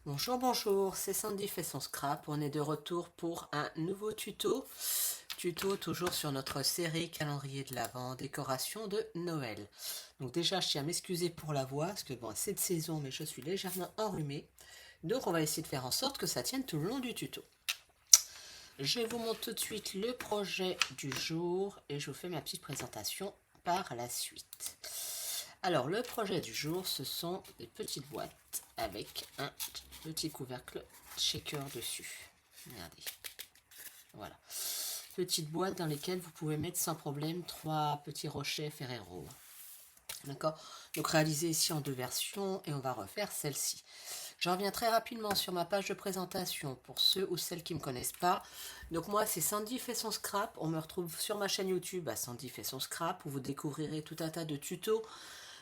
Bonjour, bonjour, c'est Sandy fait son scrap. On est de retour pour un nouveau tuto. Tuto toujours sur notre série calendrier de l'Avent, décoration de Noël. Donc déjà, je tiens à m'excuser pour la voix, parce que bon, c'est de saison, mais je suis légèrement enrhumée. Donc on va essayer de faire en sorte que ça tienne tout le long du tuto. Je vous montre tout de suite le projet du jour et je vous fais ma petite présentation par la suite. Alors le projet du jour, ce sont des petites boîtes avec un petit couvercle shaker dessus. Regardez. Voilà. Petites boîtes dans lesquelles vous pouvez mettre sans problème 3 petits rochets Ferrero. D'accord? Donc réalisé ici en 2 versions et on va refaire celle-ci. Je reviens très rapidement sur ma page de présentation pour ceux ou celles qui ne me connaissent pas. Donc moi c'est Sandy fait son scrap. On me retrouve sur ma chaîne YouTube à Sandy fait son scrap où vous découvrirez tout un tas de tutos.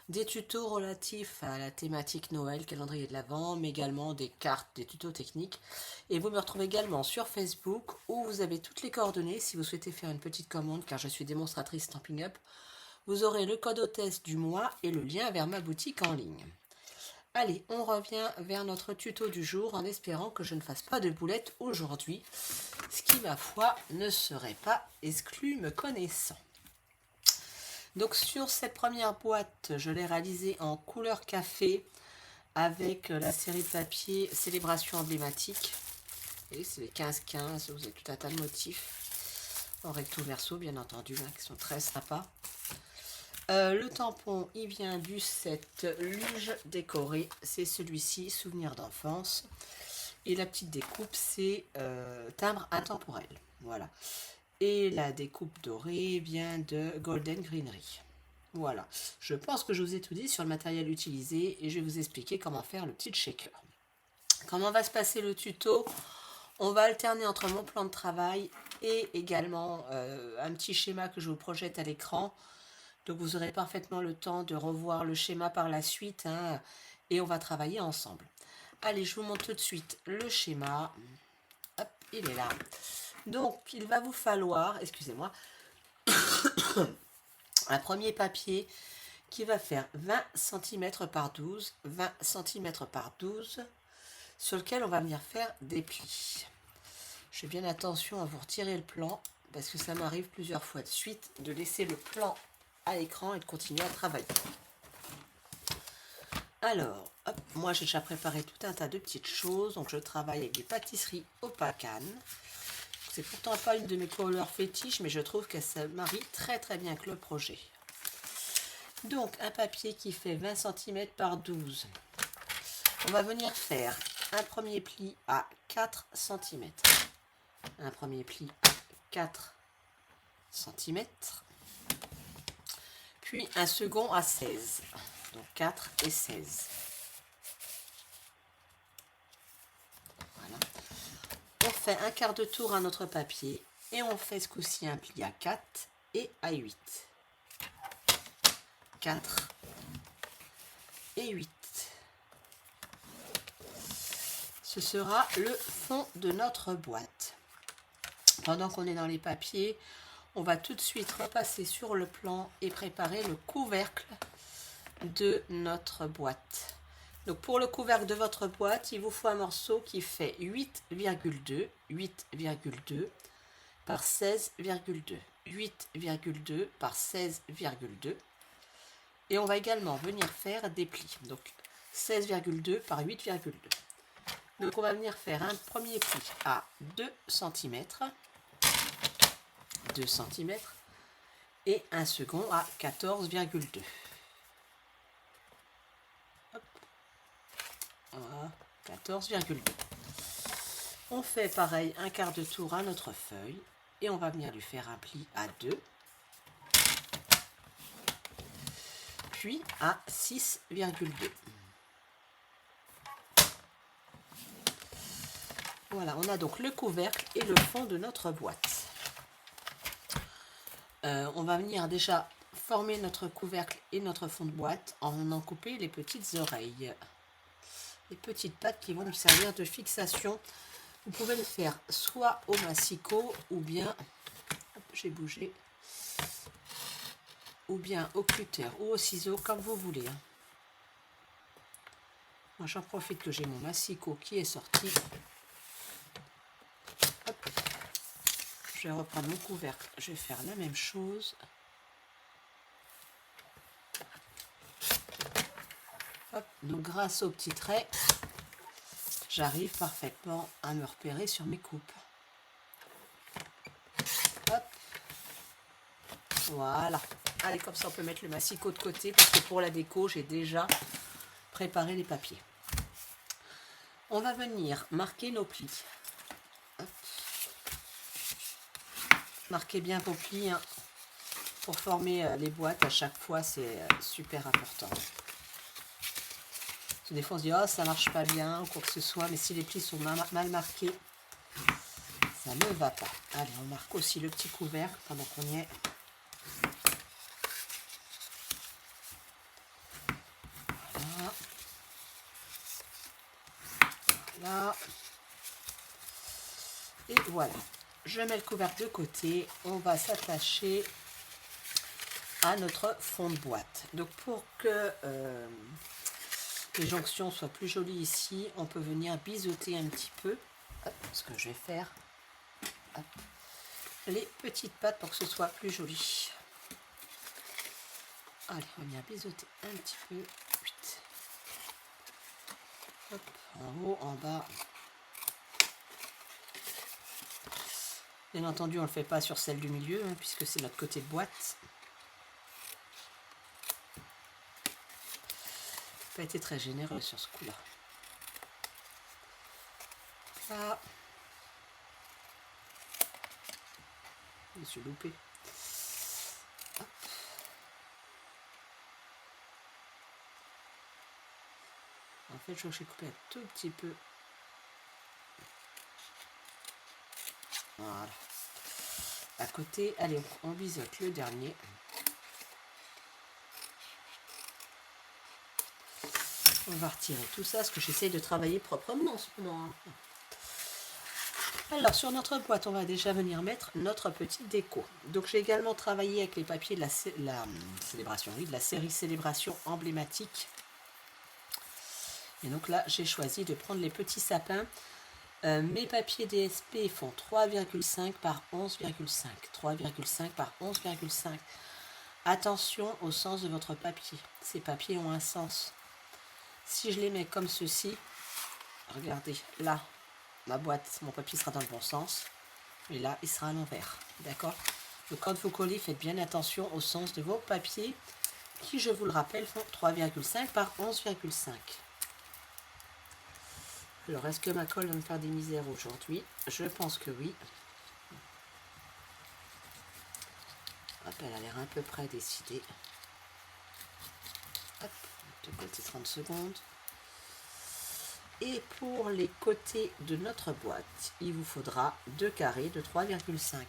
Des tutos relatifs à la thématique Noël, calendrier de l'Avent, mais également des cartes, des tutos techniques. Et vous me retrouvez également sur Facebook où vous avez toutes les coordonnées si vous souhaitez faire une petite commande car je suis démonstratrice Stampin' Up. Vous aurez le code hôtesse du mois et le lien vers ma boutique en ligne. Allez, on revient vers notre tuto du jour en espérant que je ne fasse pas de boulettes aujourd'hui, ce qui, ma foi, ne serait pas exclu me connaissant. Donc sur cette première boîte, je l'ai réalisée en couleur café avec la série de papier Célébration emblématique. Et c'est les 15-15, vous avez tout un tas de motifs en recto verso bien entendu, hein, qui sont très sympas. Le tampon, il vient du set Luge décoré, c'est celui-ci, souvenir d'enfance. Et la petite découpe, c'est timbre intemporel. Voilà. Et la découpe dorée vient de Golden Greenery. Voilà. Je pense que je vous ai tout dit sur le matériel utilisé et je vais vous expliquer comment faire le petit shaker. Comment va se passer le tuto? On va alterner entre mon plan de travail et également un petit schéma que je vous projette à l'écran. Donc vous aurez parfaitement le temps de revoir le schéma par la suite, hein, et on va travailler ensemble. Allez, je vous montre tout de suite le schéma. Hop, il est là. Donc, il va vous falloir, excusez-moi, un premier papier qui va faire 20 cm par 12, 20 cm par 12, sur lequel on va venir faire des plis. Je fais bien attention à vous retirer le plan, parce que ça m'arrive plusieurs fois de suite de laisser le plan à l'écran et de continuer à travailler. Alors, hop, moi j'ai déjà préparé tout un tas de petites choses, donc je travaille avec des pâtisseries au Opacan. C'est pourtant pas une de mes couleurs fétiches, mais je trouve que ça marie très très bien avec le projet. Donc un papier qui fait 20 cm par 12. On va venir faire un premier pli à 4 cm. Un premier pli à 4 cm. Puis un second à 16. Donc 4 et 16. Voilà. On fait un quart de tour à notre papier et on fait ce coup-ci un pli à 4 et à 8. 4 et 8. Ce sera le fond de notre boîte. Pendant qu'on est dans les papiers, on va tout de suite repasser sur le plan et préparer le couvercle de notre boîte. Donc pour le couvercle de votre boîte, il vous faut un morceau qui fait 8,2 par 16,2. 8,2 par 16,2. Et on va également venir faire des plis. Donc 16,2 par 8,2. Donc on va venir faire un premier pli à 2 cm. 2 cm. Et un second à 14,2. Voilà, 14,2. On fait pareil un quart de tour à notre feuille et on va venir lui faire un pli à 2, puis à 6,2. Voilà, on a donc le couvercle et le fond de notre boîte. On va venir déjà former notre couvercle et notre fond de boîte en couper les petites oreilles. Les petites pattes qui vont nous servir de fixation. Vous pouvez le faire soit au massicot ou bien, hop, j'ai bougé, ou bien au cutter ou au ciseau, comme vous voulez. J'en profite que j'ai mon massicot qui est sorti. Hop. Je vais reprendre mon couvercle. Je vais faire la même chose. Hop. Donc grâce aux petits traits, j'arrive parfaitement à me repérer sur mes coupes. Hop. Voilà. Allez, comme ça on peut mettre le massicot de côté parce que pour la déco, j'ai déjà préparé les papiers. On va venir marquer nos plis. Hop. Marquez bien vos plis hein. Pour former les boîtes à chaque fois, c'est super important. Parce que des fois on se dit oh ça marche pas bien ou quoi que ce soit, mais si les plis sont mal marqués, ça ne va pas. Allez, on marque aussi le petit couvercle pendant qu'on y est. Voilà. Voilà. Et voilà. Je mets le couvercle de côté. On va s'attacher à notre fond de boîte. Donc pour que les jonctions soient plus jolies ici, on peut venir biseauter un petit peu. Hop, ce que je vais faire. Hop, les petites pattes pour que ce soit plus joli. Allez, on va venir biseauter un petit peu. Hop, en haut, en bas. Bien entendu, on ne le fait pas sur celle du milieu, hein, puisque c'est notre côté de boîte. Pas été très généreux sur ce coup-là. Là. Je me suis loupé. Hop. En fait, je crois que j'ai coupé un tout petit peu. Voilà. À côté, allez, on biseaute le dernier. On va retirer tout ça, parce que j'essaye de travailler proprement en ce moment. Alors, sur notre boîte, on va déjà venir mettre notre petite déco. Donc, j'ai également travaillé avec les papiers de la célébration, oui, de la série Célébration emblématique. Et donc là, j'ai choisi de prendre les petits sapins. Mes papiers DSP font 3,5 par 11,5. 3,5 par 11,5. Attention au sens de votre papier. Ces papiers ont un sens. Si je les mets comme ceci, regardez, là, ma boîte, mon papier sera dans le bon sens. Et là, il sera à l'envers. D'accord? Donc quand vous collez, faites bien attention au sens de vos papiers, qui, je vous le rappelle, font 3,5 par 11,5. Alors, est-ce que ma colle va me faire des misères aujourd'hui? Je pense que oui. Hop, elle a l'air à peu près décidée. Hop, de côté 30 secondes. Et pour les côtés de notre boîte, il vous faudra 2 carrés de 3,5.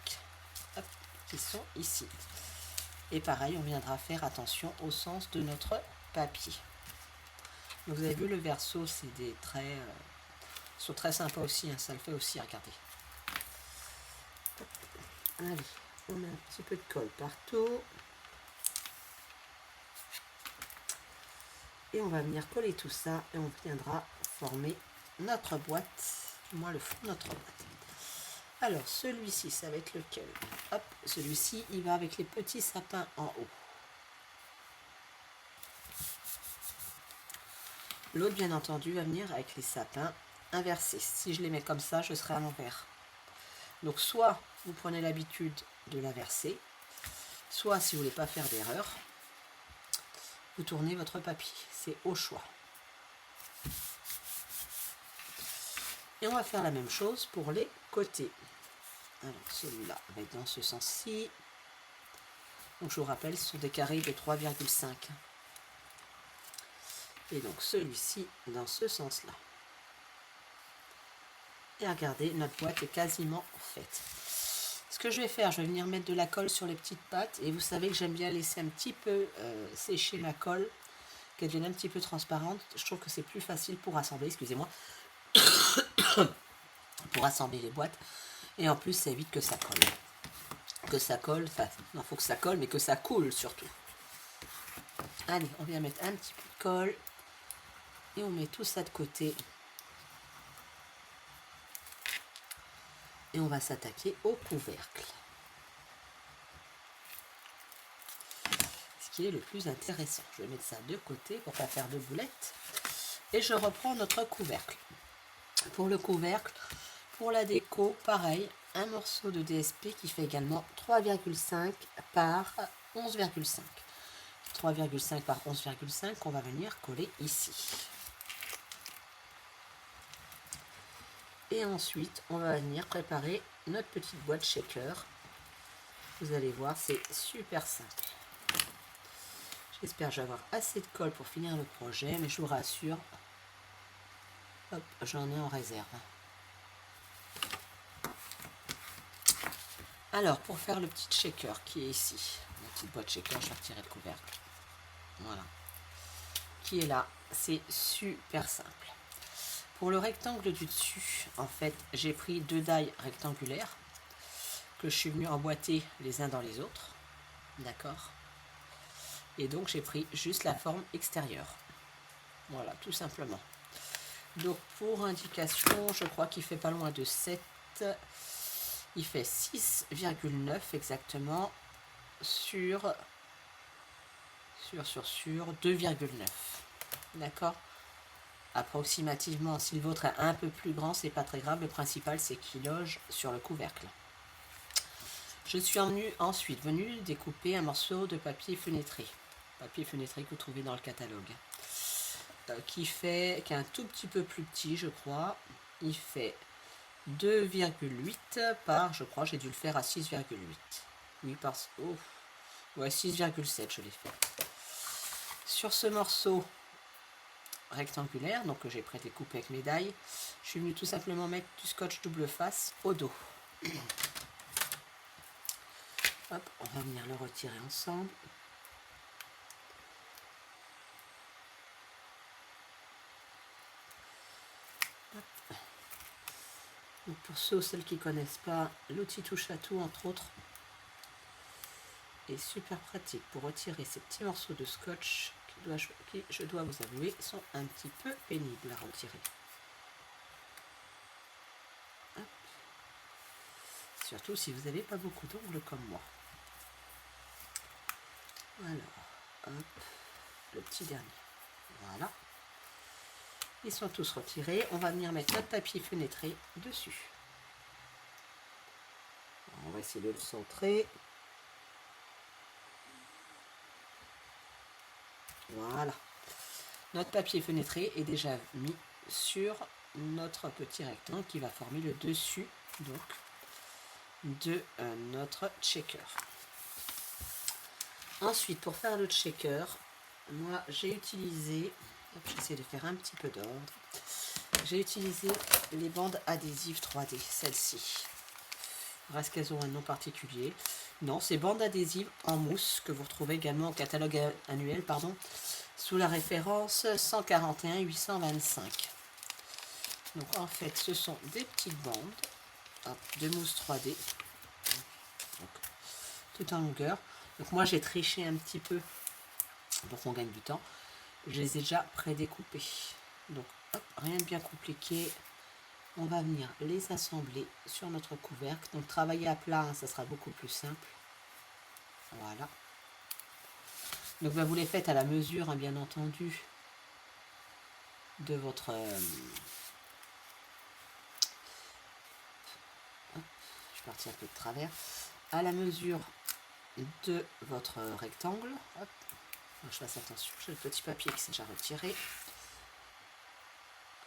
Hop, qui sont ici. Et pareil, on viendra faire attention au sens de notre papier. Donc, vous avez vu le verso, c'est des traits... sont très sympas aussi, hein, ça le fait aussi, regardez. Allez, on met un petit peu de colle partout. Et on va venir coller tout ça et on viendra former notre boîte, du moins le fond de notre boîte. Alors, celui-ci, ça va être lequel? Hop, celui-ci, il va avec les petits sapins en haut. L'autre, bien entendu, va venir avec les sapins inversés. Si je les mets comme ça, je serai à l'envers. Donc, soit vous prenez l'habitude de l'inverser, soit, si vous ne voulez pas faire d'erreur, vous tournez votre papier. C'est au choix. Et on va faire la même chose pour les côtés. Alors, celui-là va être dans ce sens-ci. Donc, je vous rappelle, ce sont des carrés de 3,5. Et donc, celui-ci dans ce sens-là. Et regardez, notre boîte est quasiment faite. Ce que je vais faire, je vais venir mettre de la colle sur les petites pattes. Et vous savez que j'aime bien laisser un petit peu sécher ma colle, qu'elle devienne un petit peu transparente. Je trouve que c'est plus facile pour assembler, excusez-moi, pour assembler les boîtes. Et en plus, ça évite que ça colle. Que ça colle, enfin, non, il faut que ça colle, mais que ça coule surtout. Allez, on vient mettre un petit peu de colle. Et on met tout ça de côté. Et on va s'attaquer au couvercle. Ce qui est le plus intéressant. Je vais mettre ça de côté pour ne pas faire de boulettes. Et je reprends notre couvercle. Pour le couvercle, pour la déco, pareil, un morceau de DSP qui fait également 3,5 par 11,5. 3,5 par 11,5 qu'on va venir coller ici. Et ensuite, on va venir préparer notre petite boîte shaker. Vous allez voir, c'est super simple. J'espère que je vais avoir assez de colle pour finir le projet, mais je vous rassure, hop, j'en ai en réserve. Alors, pour faire le petit shaker qui est ici, la petite boîte shaker, je vais retirer le couvercle. Voilà. Qui est là, c'est super simple. Pour le rectangle du dessus, en fait, j'ai pris 2 die rectangulaires que je suis venu emboîter les uns dans les autres. D'accord. Et donc, j'ai pris juste la forme extérieure. Voilà, tout simplement. Donc, pour indication, je crois qu'il fait pas loin de 7. Il fait 6,9 exactement sur 2,9. D'accord. Approximativement, si le vôtre est un peu plus grand, c'est pas très grave. Le principal, c'est qu'il loge sur le couvercle. Je suis ensuite venu découper un morceau de papier fenêtré. Papier fenêtré que vous trouvez dans le catalogue. Qui est un tout petit peu plus petit, je crois. Il fait 2,8 par, je crois, j'ai dû le faire à 6,8. Oui, parce que... Oh, ouais, 6,7, je l'ai fait. Sur ce morceau rectangulaire, donc que j'ai prédécoupé avec mes die, je suis venu tout simplement mettre du scotch double face au dos. Hop, on va venir le retirer ensemble. Hop. Donc pour ceux ou celles qui ne connaissent pas, l'outil touche à tout, entre autres, est super pratique pour retirer ces petits morceaux de scotch qui, je dois vous avouer, sont un petit peu pénibles à retirer. Hop. Surtout si vous n'avez pas beaucoup d'ongles comme moi. Alors, hop, le petit dernier. Voilà. Ils sont tous retirés. On va venir mettre notre papier fenêtré dessus. On va essayer de le centrer. Voilà. Notre papier fenêtré est déjà mis sur notre petit rectangle qui va former le dessus donc de notre shaker. Ensuite, pour faire le shaker, moi j'ai utilisé, j'essaie de faire un petit peu d'ordre, j'ai utilisé les bandes adhésives 3D, celles-ci. Est-ce qu'elles ont un nom particulier? Non, c'est bandes adhésives en mousse que vous retrouvez également au catalogue annuel, pardon, sous la référence 141 825. Donc en fait, ce sont des petites bandes de mousse 3D, donc, tout en longueur. Donc moi j'ai triché un petit peu pour qu'on gagne du temps. Je les ai déjà prédécoupées. Donc hop, rien de bien compliqué. On va venir les assembler sur notre couvercle. Donc travailler à plat, hein, ça sera beaucoup plus simple. Voilà. Donc vous les faites à la mesure, hein, bien entendu, de votre... je suis parti un peu de travers. À la mesure de votre rectangle. Hop. Je fasse attention, j'ai le petit papier qui s'est déjà retiré.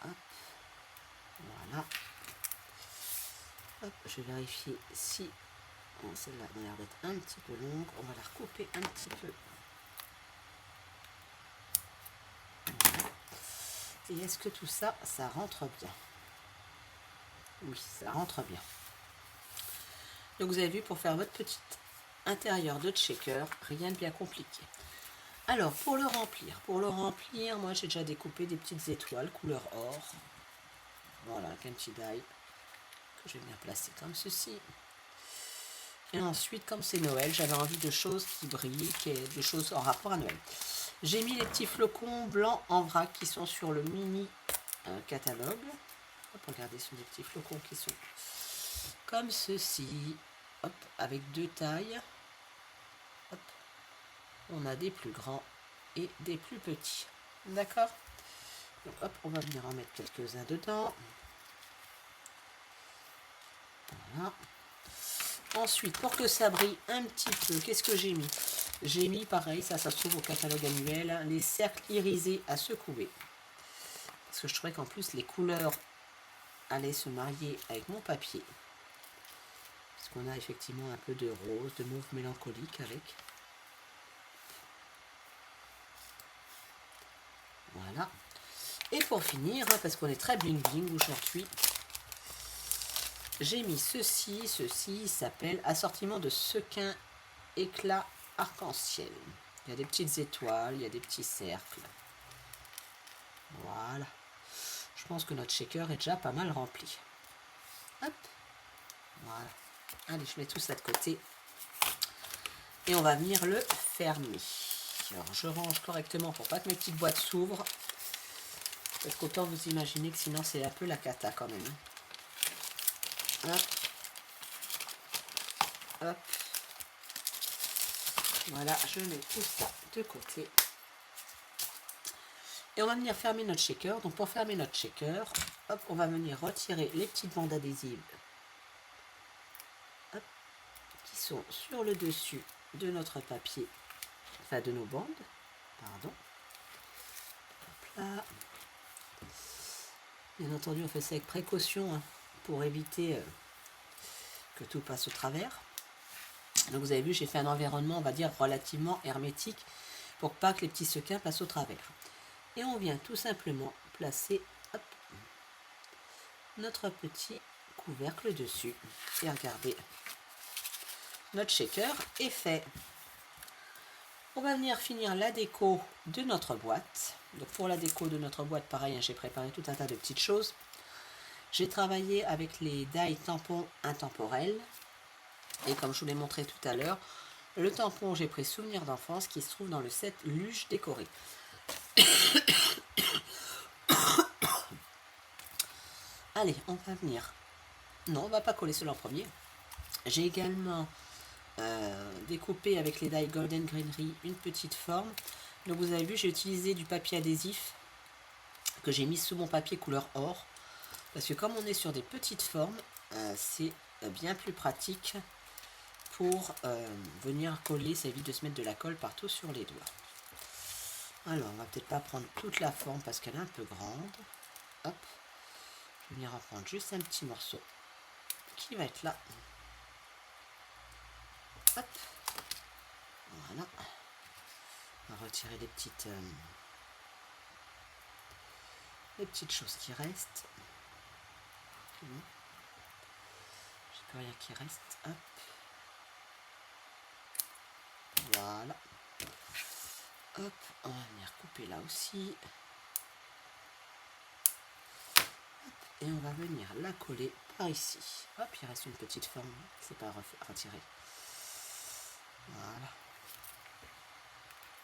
Hop. Voilà. Hop, je vais vérifier si celle-là a l'air d'être un petit peu longue. On va la recouper un petit peu. Voilà. Et est-ce que tout ça, ça rentre bien? Oui, ça rentre bien. Donc vous avez vu, pour faire votre petite intérieur de shaker, rien de bien compliqué. Alors pour le remplir, moi j'ai déjà découpé des petites étoiles couleur or. Voilà, avec un petit die que je vais venir placer comme ceci. Et ensuite, comme c'est Noël, j'avais envie de choses qui brillent, de choses en rapport à Noël. J'ai mis les petits flocons blancs en vrac qui sont sur le mini catalogue. Hop, regardez, ce sont des petits flocons qui sont comme ceci. Hop, avec 2 tailles. Hop. On a des plus grands et des plus petits. D'accord? Donc, hop, on va venir en mettre quelques-uns dedans. Voilà. Ensuite, pour que ça brille un petit peu, qu'est-ce que j'ai mis? J'ai mis, pareil, ça se trouve au catalogue annuel, hein, les cercles irisés à secouer. Parce que je trouvais qu'en plus, les couleurs allaient se marier avec mon papier. Parce qu'on a effectivement un peu de rose, de mauve mélancolique avec. Voilà. Et pour finir, hein, parce qu'on est très bling bling aujourd'hui, j'ai mis ceci. Ceci s'appelle assortiment de sequins éclat arc-en-ciel. Il y a des petites étoiles, il y a des petits cercles. Voilà. Je pense que notre shaker est déjà pas mal rempli. Hop. Voilà. Allez, je mets tout ça de côté. Et on va venir le fermer. Alors, je range correctement pour pas que mes petites boîtes s'ouvrent. Parce qu'autant vous imaginez que sinon c'est un peu la cata quand même. Hop. Hop. Voilà, je mets tout ça de côté. Et on va venir fermer notre shaker. Donc pour fermer notre shaker, hop, on va venir retirer les petites bandes adhésives hop, qui sont sur le dessus de notre papier, enfin de nos bandes. Pardon. Hop là. Bien entendu, on fait ça avec précaution hein, pour éviter que tout passe au travers. Donc vous avez vu, j'ai fait un environnement, on va dire, relativement hermétique pour pas que les petits sequins passent au travers. Et on vient tout simplement placer hop, notre petit couvercle dessus. Et regardez, notre shaker est fait. On va venir finir la déco de notre boîte. Donc pour la déco de notre boîte, pareil, hein, j'ai préparé tout un tas de petites choses. J'ai travaillé avec les die tampons intemporels. Et comme je vous l'ai montré tout à l'heure, le tampon, j'ai pris Souvenir d'enfance qui se trouve dans le set Luge décoré. Allez, on va venir. Non, on va pas coller cela en premier. J'ai également découpé avec les die Golden Greenery une petite forme. Donc vous avez vu, j'ai utilisé du papier adhésif que j'ai mis sous mon papier couleur or. Parce que comme on est sur des petites formes, c'est bien plus pratique pour venir coller. Ça évite de se mettre de la colle partout sur les doigts. Alors, on va peut-être pas prendre toute la forme parce qu'elle est un peu grande. Hop. Je vais venir en prendre juste un petit morceau qui va être là. Hop. Voilà. On va retirer les petites choses qui restent. J'ai plus rien qui reste. Hop. Voilà. Hop. On va venir couper là aussi. Et on va venir la coller par ici. Hop, il reste une petite forme, c'est pas retiré. Voilà.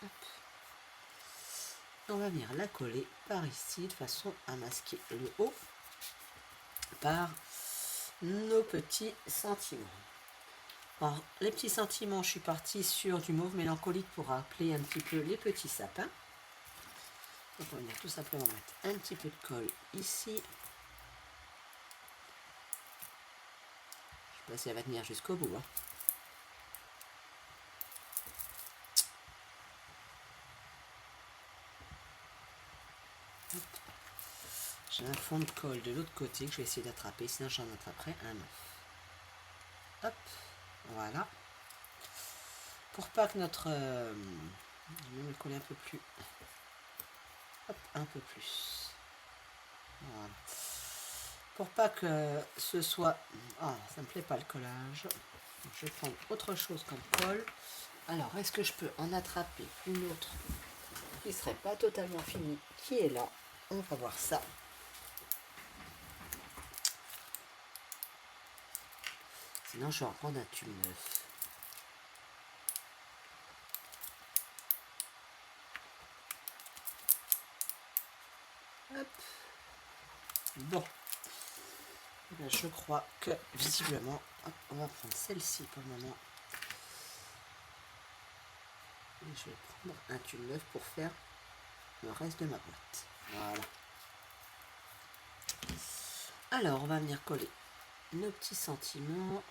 Hop. On va venir la coller par ici de façon à masquer le haut par nos petits sentiments. Alors, les petits sentiments, je suis partie sur du mauve mélancolique pour rappeler un petit peu les petits sapins. Donc on va venir tout simplement mettre un petit peu de colle ici. Je sais pas si elle va tenir jusqu'au bout. Hein. J'ai un fond de colle de l'autre côté que je vais essayer d'attraper, sinon j'en attraperai un autre. Hop, voilà. Pour pas que notre... je vais me coller un peu plus. Hop, un peu plus. Voilà. Pour pas que ce soit... Ah, ça me plaît pas le collage. Donc, je vais prendre autre chose comme colle. Alors, est-ce que je peux en attraper une autre qui serait pas totalement finie, qui est là? On va voir ça. Sinon, je vais en prendre un tube neuf. Bon, ben, je crois que visiblement, hop, on va prendre celle-ci pour le moment. Et je vais prendre un tulle neuf pour faire le reste de ma boîte. Voilà. Alors, on va venir coller nos petits sentiments.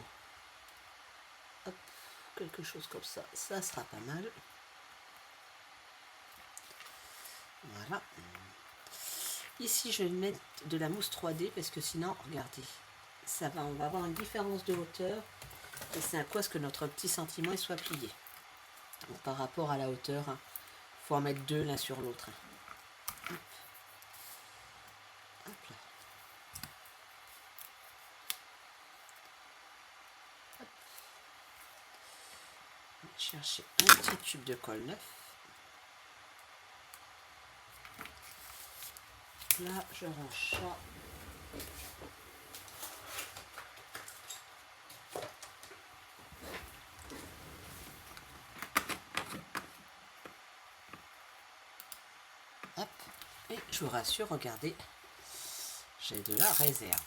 Hop, quelque chose comme ça, ça sera pas mal. Voilà. Ici, je vais mettre de la mousse 3D parce que sinon, regardez, ça va, on va avoir une différence de hauteur et c'est à cause que notre petit sentiment il soit plié. Donc, par rapport à la hauteur, il faut en mettre deux l'un sur l'autre. Hop. Hop là. Hop. On va chercher un petit tube de colle neuf. Là, je range ça. Hop. Et je vous rassure, regardez, j'ai de la réserve.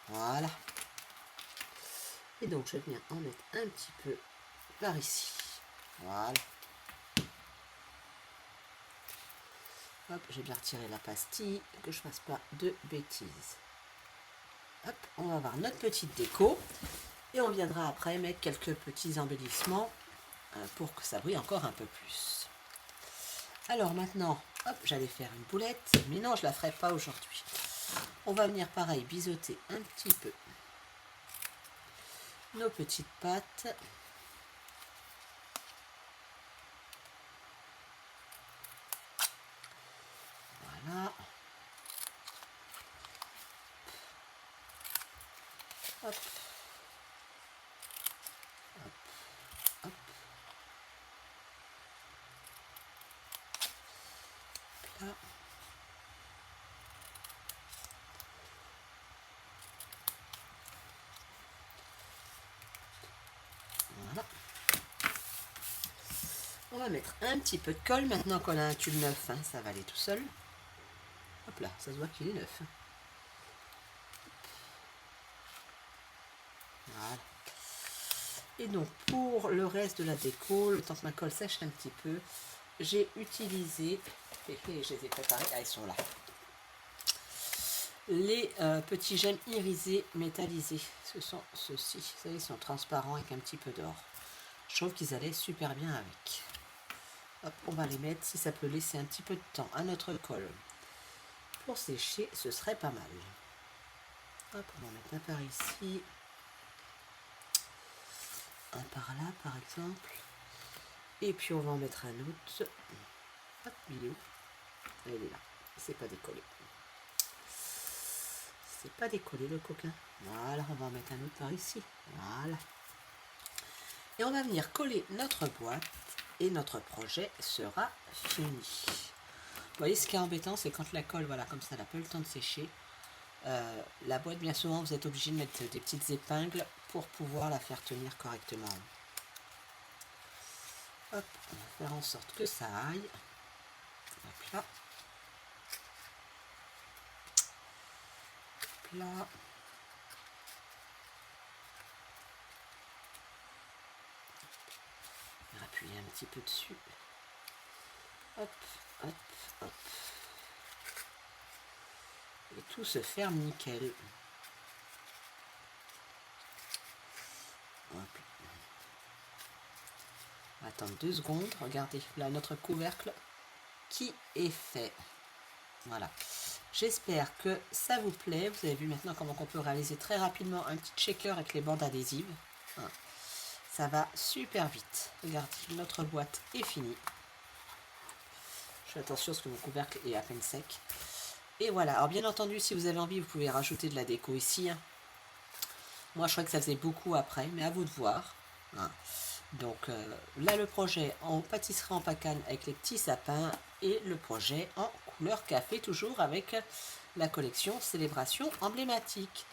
Voilà. Et donc, je viens en mettre un petit peu par ici. Voilà. Hop, j'ai bien retiré la pastille, que je ne fasse pas de bêtises. Hop, on va avoir notre petite déco. Et on viendra après mettre quelques petits embellissements pour que ça brille encore un peu plus. Alors maintenant, hop, j'allais faire une boulette, mais non, je ne la ferai pas aujourd'hui. On va venir pareil biseauter un petit peu nos petites pâtes. Voilà. Hop. Hop. Hop. Là. Voilà. On va mettre un petit peu de colle maintenant qu'on a un tube neuf, hein, ça va aller tout seul. Hop là, ça se voit qu'il est neuf. Voilà. Et donc pour le reste de la déco, le temps que ma colle sèche un petit peu, j'ai utilisé, et je les ai préparés, ah, ils sont là, les petits gemmes irisés métallisés. Ce sont ceux-ci, vous savez, ils sont transparents avec un petit peu d'or. Je trouve qu'ils allaient super bien avec. Hop, on va les mettre, si ça peut laisser un petit peu de temps à notre colle pour sécher, ce serait pas mal. Hop, on va en mettre un par ici, un par là par exemple, et puis on va en mettre un autre. Hop, il est où? Il est là, c'est pas décollé. C'est pas décollé le coquin. Voilà, on va en mettre un autre par ici. Voilà. Et on va venir coller notre boîte et notre projet sera fini. Vous voyez, ce qui est embêtant, c'est quand la colle, voilà, comme ça, elle n'a pas eu le temps de sécher. La boîte, bien souvent, vous êtes obligé de mettre des petites épingles pour pouvoir la faire tenir correctement. Hop, on va faire en sorte que ça aille. Hop là. Hop là. On va appuyer un petit peu dessus. Hop, hop, hop. Et tout se ferme nickel. Hop. On va attendre 2 secondes. Regardez, là, notre couvercle qui est fait. Voilà. J'espère que ça vous plaît. Vous avez vu maintenant comment on peut réaliser très rapidement un petit shaker avec les bandes adhésives. Ça va super vite. Regardez, notre boîte est finie. Je fais attention parce que mon couvercle est à peine sec. Et voilà. Alors bien entendu, si vous avez envie, vous pouvez rajouter de la déco ici. Moi, je crois que ça faisait beaucoup après, mais à vous de voir. Donc là, le projet en pâtisserie en pacane avec les petits sapins et le projet en couleur café, toujours avec la collection Célébration emblématique.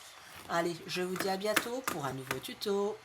Allez, je vous dis à bientôt pour un nouveau tuto.